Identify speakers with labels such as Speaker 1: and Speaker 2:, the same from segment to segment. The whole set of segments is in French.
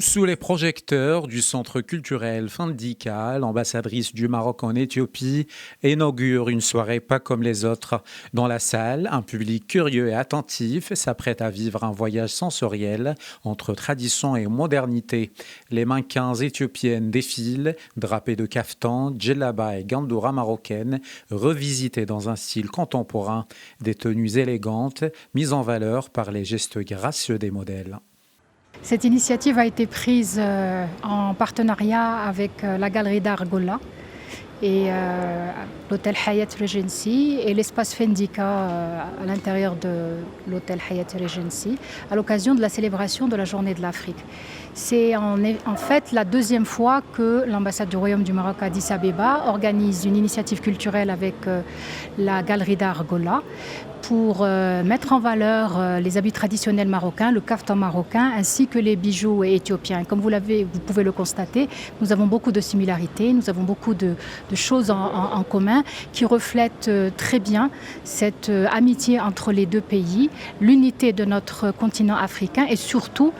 Speaker 1: Sous les projecteurs du Centre culturel Fandika, l'ambassadrice du Maroc en Éthiopie inaugure une soirée pas comme les autres. Dans la salle, un public curieux et attentif s'apprête à vivre un voyage sensoriel entre tradition et modernité. Les mannequins éthiopiennes défilent, drapées de kaftan, djellaba et gandoura marocaines, revisitées dans un style contemporain, des tenues élégantes, mises en valeur par les gestes gracieux des modèles.
Speaker 2: Cette initiative a été prise en partenariat avec la galerie d'art Gola et l'hôtel Hayat Regency et l'espace Fendika à l'intérieur de l'hôtel Hayat Regency à l'occasion de la célébration de la Journée de l'Afrique. C'est en fait la deuxième fois que l'ambassade du Royaume du Maroc à Addis Abeba organise une initiative culturelle avec la galerie d'art Gola pour mettre en valeur les habits traditionnels marocains, le kaftan marocain ainsi que les bijoux éthiopiens. Comme vous pouvez le constater, nous avons beaucoup de similarités, nous avons beaucoup de choses en commun qui reflètent très bien cette amitié entre les deux pays, l'unité de notre continent africain et surtout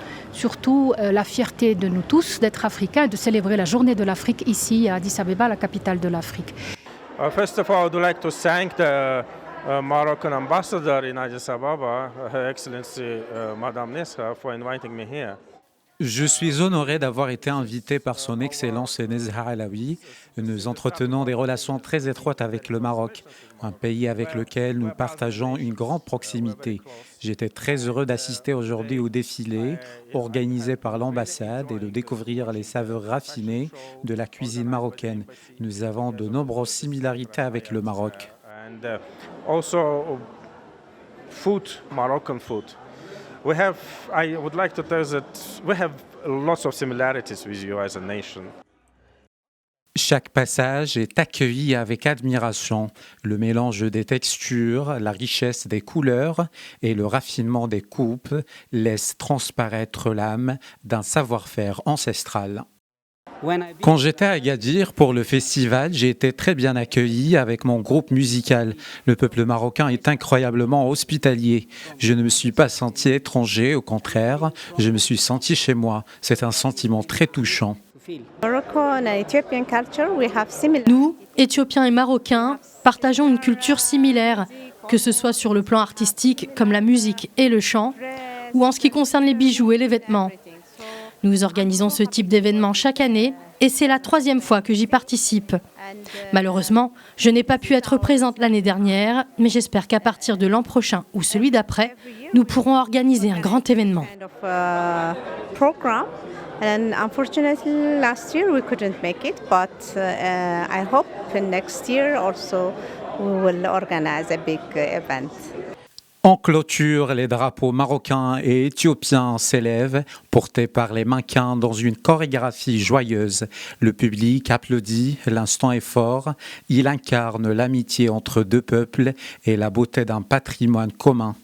Speaker 2: la fierté de nous tous d'être africains et de célébrer la journée de l'Afrique ici à Addis Abeba, la capitale de l'Afrique.
Speaker 3: First of all, I would like to thank the Moroccan ambassador in Addis Ababa, Her Excellency Madame Nesra, for inviting me here.
Speaker 1: Je suis honoré d'avoir été invité par son Excellence Nezha Alaoui. Nous entretenons des relations très étroites avec le Maroc, un pays avec lequel nous partageons une grande proximité. J'étais très heureux d'assister aujourd'hui au défilé organisé par l'ambassade et de découvrir les saveurs raffinées de la cuisine marocaine. Nous avons de nombreuses similarités avec le Maroc.
Speaker 3: And also food, Moroccan food. I would like to tell that we have lots of similarities with you as a nation.
Speaker 1: Chaque passage est accueilli avec admiration. Le mélange des textures, la richesse des couleurs et le raffinement des coupes laissent transparaître l'âme d'un savoir-faire ancestral. Quand j'étais à Agadir pour le festival, j'ai été très bien accueilli avec mon groupe musical. Le peuple marocain est incroyablement hospitalier. Je ne me suis pas senti étranger, au contraire, je me suis senti chez moi. C'est un sentiment très touchant.
Speaker 4: Nous, Éthiopiens et Marocains, partageons une culture similaire, que ce soit sur le plan artistique comme la musique et le chant, ou en ce qui concerne les bijoux et les vêtements. Nous organisons ce type d'événement chaque année et c'est la 3e fois que j'y participe. Malheureusement, je n'ai pas pu être présente l'année dernière, mais j'espère qu'à partir de l'an prochain ou celui d'après, nous pourrons organiser un grand événement.
Speaker 5: And unfortunately, last year we couldn't make it, but I hope next year also we will organize a big event.
Speaker 1: En clôture, les drapeaux marocains et éthiopiens s'élèvent, portés par les mannequins dans une chorégraphie joyeuse. Le public applaudit, l'instant est fort. Il incarne l'amitié entre deux peuples et la beauté d'un patrimoine commun.